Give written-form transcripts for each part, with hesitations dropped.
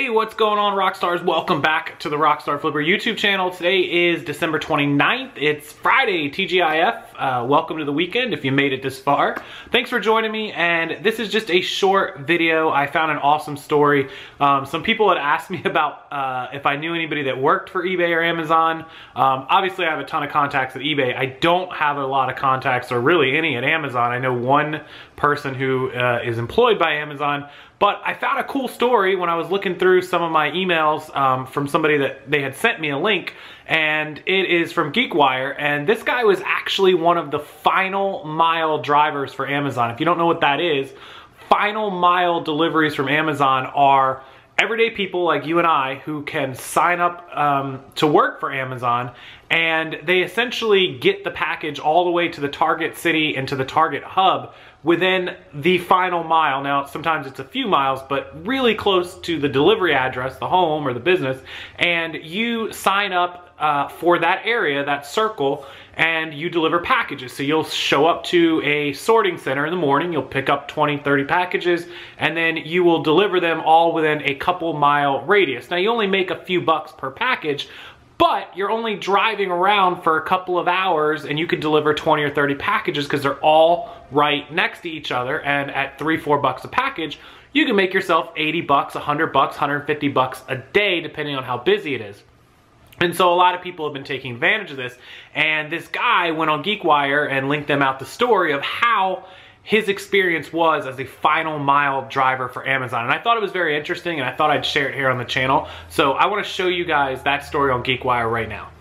Hey, what's going on, Rockstars? Welcome back to the Rockstarflipper YouTube channel. Today is December 29th. It's Friday, TGIF. Welcome to the weekend if you made it this far. Thanks for joining me, and this is just a short video. I found an awesome story. Some people had asked me about if I knew anybody that worked for eBay or Amazon. Obviously, I have a ton of contacts at eBay. I don't have a lot of contacts, or really any, at Amazon. I know one person who is employed by Amazon. But I found a cool story when I was looking through some of my emails from somebody that they had sent me a link, and it is from GeekWire, and this guy was actually one of the final mile drivers for Amazon. If you don't know what that is, final mile deliveries from Amazon are everyday people like you and I who can sign up to work for Amazon, and they essentially get the package all the way to the target city and to the target hub within the final mile. Now, sometimes it's a few miles, but really close to the delivery address, the home or the business, and you sign up for that area, that circle, and you deliver packages. So you'll show up to a sorting center in the morning, you'll pick up 20, 30 packages, and then you will deliver them all within a couple mile radius. Now, you only make a few bucks per package, but you're only driving around for a couple of hours and you can deliver 20 or 30 packages because they're all right next to each other, and at $3-4 a package, you can make yourself 80 bucks, 100 bucks, 150 bucks a day, depending on how busy it is. And so a lot of people have been taking advantage of this, and this guy went on GeekWire and linked them out the story of how his experience was as a final mile driver for Amazon. And I thought it was very interesting, and I thought I'd share it here on the channel. So I want to show you guys that story on GeekWire right now.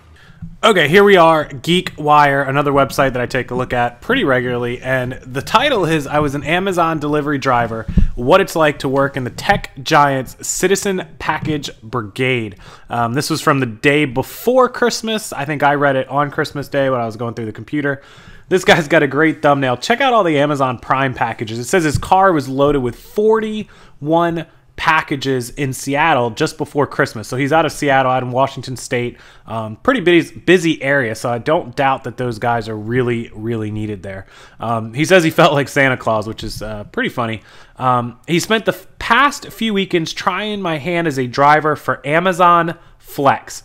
Okay, here we are, GeekWire, another website that I take a look at pretty regularly, and the title is, I was an Amazon delivery driver, what it's like to work in the tech giant's Citizen Package Brigade. This was from the day before Christmas. I think I read it on Christmas Day when I was going through the computer. This guy's got a great thumbnail. Check out all the Amazon Prime packages. It says his car was loaded with 41 packages in Seattle just before Christmas. So he's out of Seattle, out in Washington State. Pretty busy area, so I don't doubt that those guys are really, really needed there. He says he felt like Santa Claus, which is pretty funny. He spent the past few weekends trying my hand as a driver for Amazon Flex.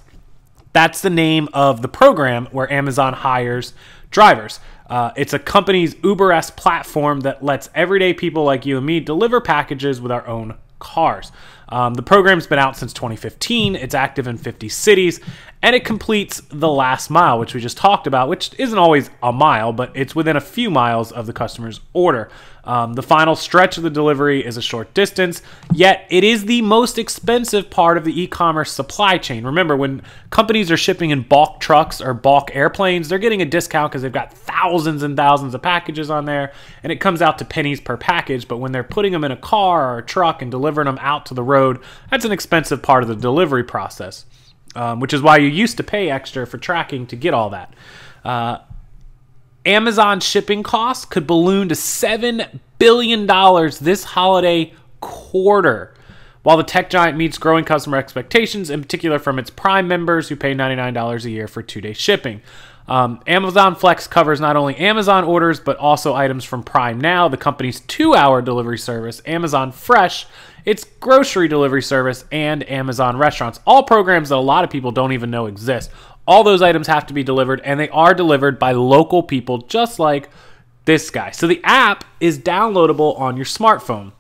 That's the name of the program where Amazon hires drivers. It's a company's Uber-esque platform that lets everyday people like you and me deliver packages with our own cars. The program's been out since 2015. It's active in 50 cities, and it completes the last mile, which we just talked about, which isn't always a mile, but it's within a few miles of the customer's order. The final stretch of the delivery is a short distance, yet it is the most expensive part of the e-commerce supply chain. Remember, when companies are shipping in bulk trucks or bulk airplanes, they're getting a discount because they've got thousands and thousands of packages on there, and it comes out to pennies per package. But when they're putting them in a car or a truck and delivering them out to the road, that's an expensive part of the delivery process, which is why you used to pay extra for tracking to get all that. Amazon shipping costs could balloon to $7 billion this holiday quarter, while the tech giant meets growing customer expectations, in particular from its Prime members who pay $99 a year for 2-day shipping. Amazon Flex covers not only Amazon orders, but also items from Prime Now, the company's 2-hour delivery service, Amazon Fresh, its grocery delivery service, and Amazon Restaurants. All programs that a lot of people don't even know exist. All those items have to be delivered, and they are delivered by local people, just like this guy. So the app is downloadable on your smartphone.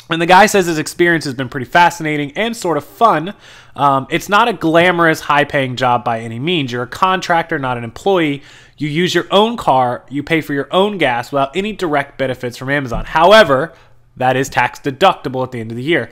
And the guy says his experience has been pretty fascinating and sort of fun. It's not a glamorous, high-paying job by any means. You're a contractor, not an employee. You use your own car. You pay for your own gas without any direct benefits from Amazon. However, that is tax deductible at the end of the year.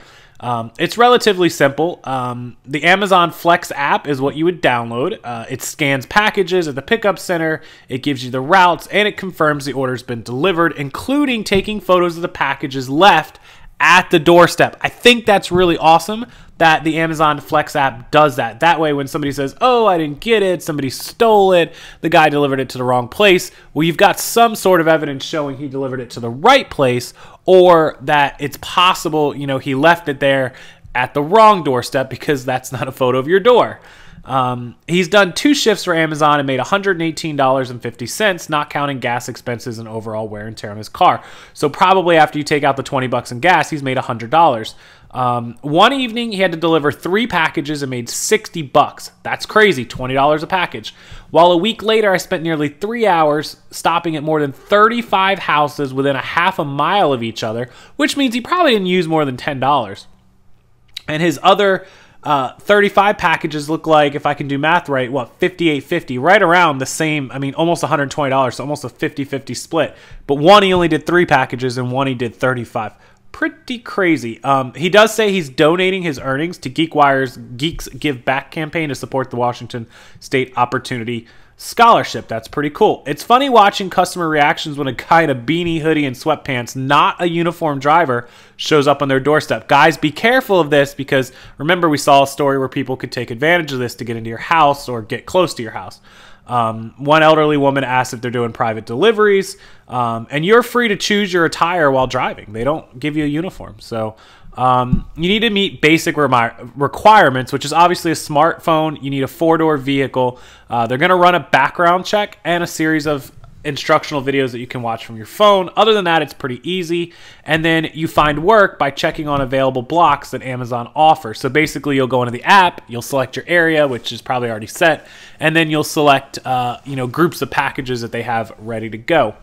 It's relatively simple. The Amazon Flex app is what you would download. It scans packages at the pickup center, it gives you the routes, and it confirms the order's been delivered, including taking photos of the packages left at the doorstep. I think that's really awesome that the Amazon Flex app does that. That way, when somebody says, oh, I didn't get it, somebody stole it, the guy delivered it to the wrong place, well, you've got some sort of evidence showing he delivered it to the right place, or that it's possible, you know, he left it there at the wrong doorstep because that's not a photo of your door. He's done 2 shifts for Amazon and made $118.50, not counting gas expenses and overall wear and tear on his car. So probably after you take out the $20 in gas, he's made $100. One evening, he had to deliver 3 packages and made $60. That's crazy, $20 a package. While a week later, I spent nearly 3 hours stopping at more than 35 houses within a half a mile of each other, which means he probably didn't use more than $10. And his other 35 packages look like, if I can do math right, what, $58.50, right around the same, I mean, almost $120, so almost a 50-50 split. But one, he only did 3 packages, and one, he did 35. Pretty crazy. He does say he's donating his earnings to GeekWire's Geeks Give Back campaign to support the Washington State Opportunity Scholarship. That's pretty cool. It's funny watching customer reactions when a guy in a beanie, hoodie, and sweatpants, not a uniformed driver, shows up on their doorstep. Guys, be careful of this, because remember, we saw a story where people could take advantage of this to get into your house or get close to your house. One elderly woman asked if they're doing private deliveries, and you're free to choose your attire while driving. They don't give you a uniform. So you need to meet basic requirements, which is obviously a smartphone. You need a 4-door vehicle. They're going to run a background check and a series of instructional videos that you can watch from your phone. Other than that, it's pretty easy. And then you find work by checking on available blocks that Amazon offers. So basically, you'll go into the app, you'll select your area, which is probably already set, and then you'll select groups of packages that they have ready to go.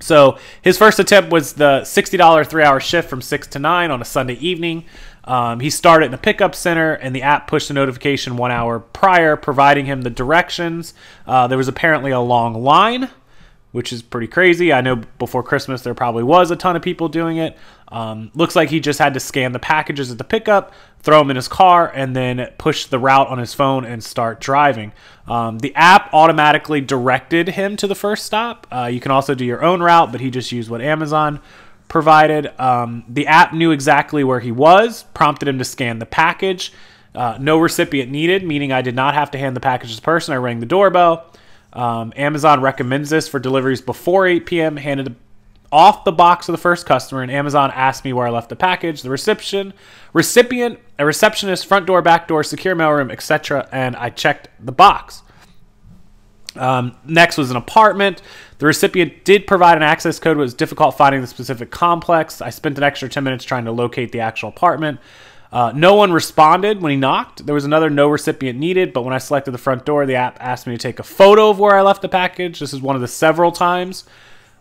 So his first attempt was the $60 3-hour shift from 6 to 9 on a Sunday evening. He started in the pickup center, and the app pushed a notification 1 hour prior, providing him the directions. There was apparently a long line, which is pretty crazy. I know before Christmas there probably was a ton of people doing it. Looks like he just had to scan the packages at the pickup, throw them in his car, and then push the route on his phone and start driving. The app automatically directed him to the first stop. You can also do your own route, but he just used what Amazon provided. The app knew exactly where he was, prompted him to scan the package. No recipient needed, meaning I did not have to hand the package to the person. I rang the doorbell. Amazon recommends this for deliveries before 8 p.m. Handed off the box to the first customer, and Amazon asked me where I left the package, the recipient, a receptionist, front door, back door, secure mailroom, etc., and I checked the box. Next was an apartment. The recipient did provide an access code, but it was difficult finding the specific complex. I spent an extra 10 minutes trying to locate the actual apartment. No one responded when he knocked. There was another no recipient needed, but when I selected the front door, the app asked me to take a photo of where I left the package. This is one of the several times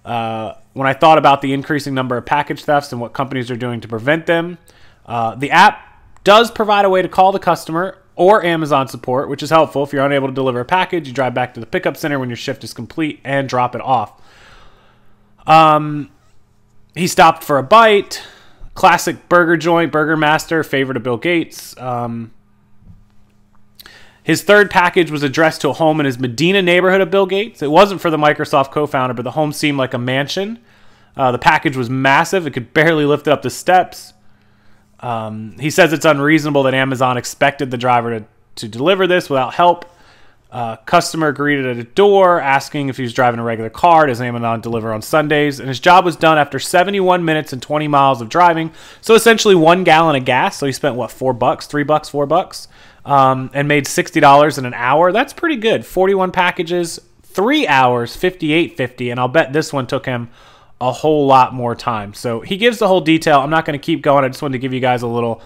when I thought about the increasing number of package thefts and what companies are doing to prevent them. The app does provide a way to call the customer or Amazon support, which is helpful. If you're unable to deliver a package, you drive back to the pickup center when your shift is complete and drop it off. He stopped for a bite. Classic burger joint, Burger Master, favorite of Bill Gates. His third package was addressed to a home in his Medina neighborhood of Bill Gates. It wasn't for the Microsoft co-founder, but the home seemed like a mansion. The package was massive. It could barely lift it up the steps. He says it's unreasonable that Amazon expected the driver to deliver this without help. Customer greeted at a door asking if he was driving a regular car. Does Amazon deliver on Sundays? And his job was done after 71 minutes and 20 miles of driving. So essentially 1 gallon of gas. So he spent what, $4, $3, $4, and made $60 in an hour. That's pretty good. 41 packages, 3 hours, $58.50. And I'll bet this one took him a whole lot more time. So he gives the whole detail. I'm not going to keep going. I just wanted to give you guys a little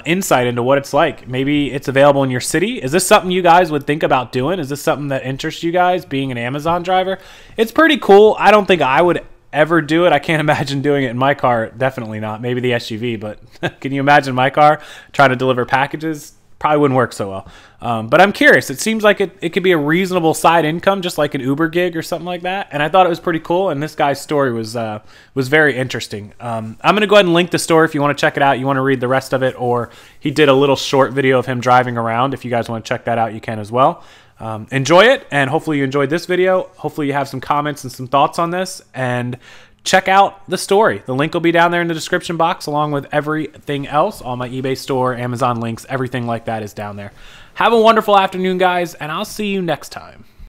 insight into what it's like. Maybe it's available in your city. Is this something you guys would think about doing? Is this something that interests you guys, being an Amazon driver? It's pretty cool. I don't think I would ever do it. I can't imagine doing it in my car. Definitely not. Maybe the SUV, but can you imagine my car trying to deliver packages? Probably wouldn't work so well. But I'm curious. It seems like it could be a reasonable side income, just like an Uber gig or something like that. And I thought it was pretty cool. And this guy's story was very interesting. I'm going to go ahead and link the story if you want to check it out. You want to read the rest of it, or he did a little short video of him driving around. If you guys want to check that out, you can as well. Enjoy it, and hopefully you enjoyed this video. Hopefully you have some comments and some thoughts on this, and check out the story. The link will be down there in the description box along with everything else. All my eBay store, Amazon links, everything like that is down there. Have a wonderful afternoon, guys, and I'll see you next time.